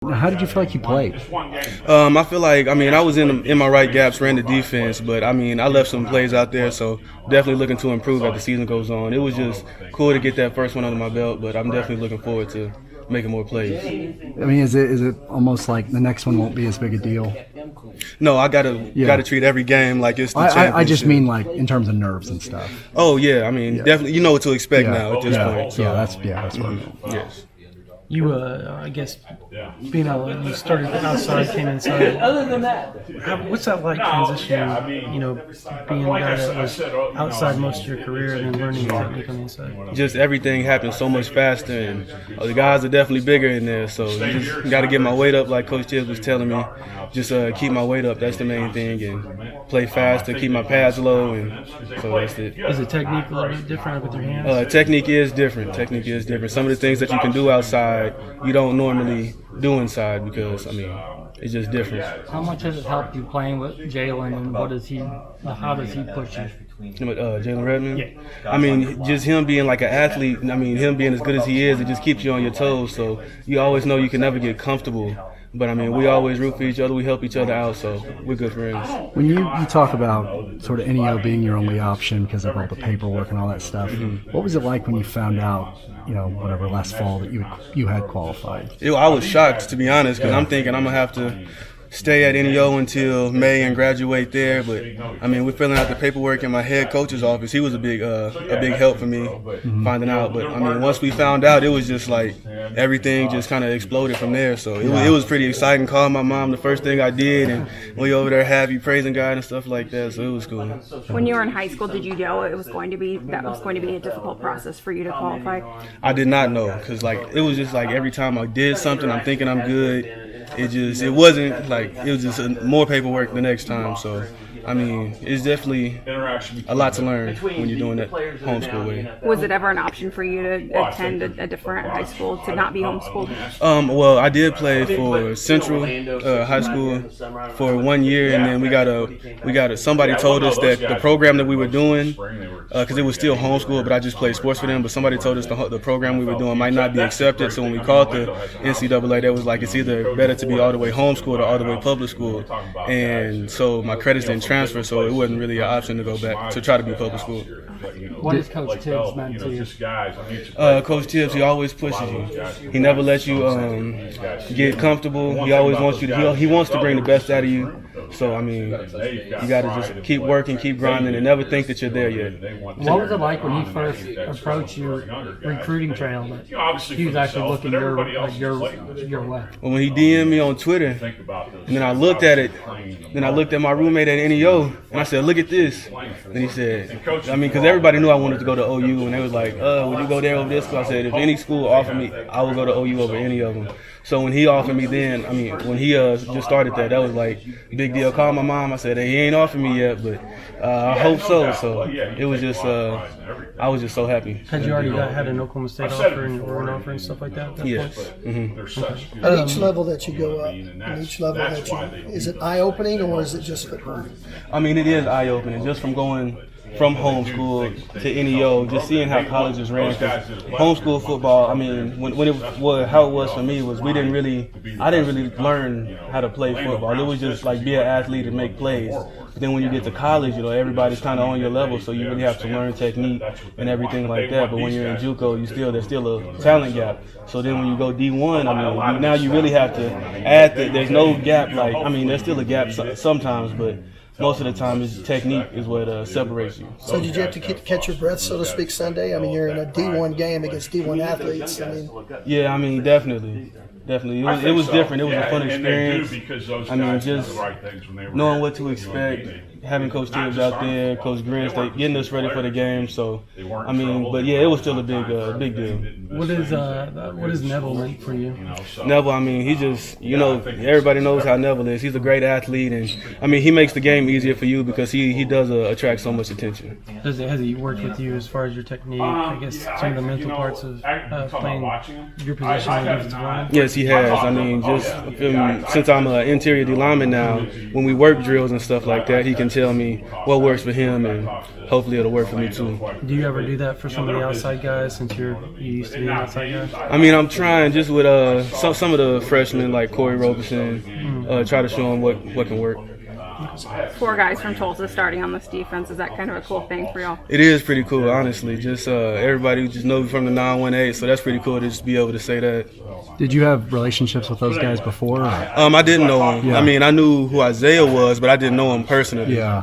How did you feel like you played? I feel like, I was in my right gaps, ran the defense, but I left some plays out there, so definitely looking to improve as the season goes on. It was just cool to get that first one under my belt, but I'm definitely looking forward to making more plays. I mean, is it almost like the next one won't be as big a deal? No, I gotta treat every game like it's the championship. I just mean like in terms of nerves and stuff. Oh yeah, definitely you know what to expect now at this point. So. That's what I mean. Yes. You, I guess, being out, you started outside, came inside. Other than that, what's that like transitioning? Being a guy that was outside most of your career and then learning technique on the inside. Just everything happens so much faster, and the guys are definitely bigger in there. So you just got to get my weight up, like Coach Tibbs was telling me. Just keep my weight up. That's the main thing, and play faster, keep my pads low, and so that's it. Is the technique a little bit different with your hands? Technique is different. Some of the things that you can do outside, you don't normally do inside because it's just different. How much has it helped you playing with Jalen, and how does he push you? Jalen Redmond? Yeah. Just him being like an athlete, him being as good as he is, it just keeps you on your toes. So you always know you can never get comfortable. But, we always root for each other. We help each other out, so we're good friends. When you talk about sort of NEO being your only option because of all the paperwork and all that stuff, what was it like when you found out, last fall that you had qualified? I was shocked, to be honest, because I'm thinking I'm going to have to stay at NEO until May and graduate there. But we're filling out the paperwork in my head coach's office. He was a big help for me finding out. But once we found out, it was just like everything just kind of exploded from there. So it was pretty exciting. Called my mom the first thing I did, and we over there happy praising God and stuff like that. So it was cool. When you were in high school, did you know it was going to be a difficult process for you to qualify? I did not know, because it was just like every time I did something, I'm thinking I'm good. It wasn't like, it was just more paperwork the next time. So, it's definitely a lot to learn when you're doing that homeschool way. Was it ever an option for you to attend a different high school, to not be homeschooled? Well, I did play for Central High School for 1 year, and then somebody told us that the program that we were doing, because it was still homeschool, but I just played sports for them, but somebody told us the program we were doing might not be accepted. So when we called the NCAA, they was like, it's either better to be all the way homeschooled or all the way public school. And so my credits didn't transfer, so it wasn't really an option to go back to try to be public school. What has Coach Tibbs meant to you? Coach Tibbs, he always pushes you. He never lets you get comfortable. He always wants you to. He wants to bring the best out of you. So you got to just keep working, keep grinding, and never think that you're there yet. What was it like when he first approached your recruiting trail? That he was actually looking your way. Well, when he DM'd me on Twitter, and then I looked at it, then I looked at my roommate at NEO, and I said, "Look at this." And he said, because everybody knew I wanted to go to OU, and they was like, "Would you go there over this school?" I said, "If any school offered me, I would go to OU over any of them." So when he offered me then, when he just started that was like a big deal. Called my mom. I said, "Hey, he ain't offered me yet, but I hope so." So it was just, I was just so happy. Had you already had an Oklahoma State offer and Oregon offer and stuff like that? Yes. Mm-hmm. At each level that you go up, is it eye-opening or is it just football? It is eye-opening just from going from homeschool to NEO, just seeing how colleges ran. Homeschool football, how it was for me was I didn't really learn how to play football. It was just like be an athlete and make plays. But then when you get to college, everybody's kind of on your level, so you really have to learn technique and everything like that. But when you're in JUCO, there's still a talent gap. So then when you go D1, now you really have to add that there's no gap. There's still a gap sometimes, but most of the time, technique is what separates you. So did you have to catch your breath, so to speak, Sunday? You're in a D1 game against D1 athletes. Yeah, definitely. It was different. It was a fun experience. Just knowing what to expect, having Coach Tibbs out there, Coach Green, getting us ready for the game. So, but yeah, it was still a big deal. What is Neville meant for you? Neville, he just, everybody knows how Neville is. He's a great athlete, and he makes the game easier for you because he does attract so much attention. Has he worked with you as far as your technique? I guess some of the mental parts of playing your position on the defensive line? Yes, he has. Since I'm an interior D lineman now, when we work drills and stuff like that, he can tell me what works for him, and hopefully it'll work for me too. Do you ever do that for some of the outside guys since you used to be an outside guy? I mean, I'm trying just with some of the freshmen like Corey Robeson, try to show them what can work. 4 guys from Tulsa starting on this defense. Is that kind of a cool thing for y'all? It is pretty cool, honestly. Just everybody just knows me from the 918, so that's pretty cool to just be able to say that. Did you have relationships with those guys before? Or? I didn't know him. Yeah. I mean, I knew who Isaiah was, but I didn't know him personally. Yeah.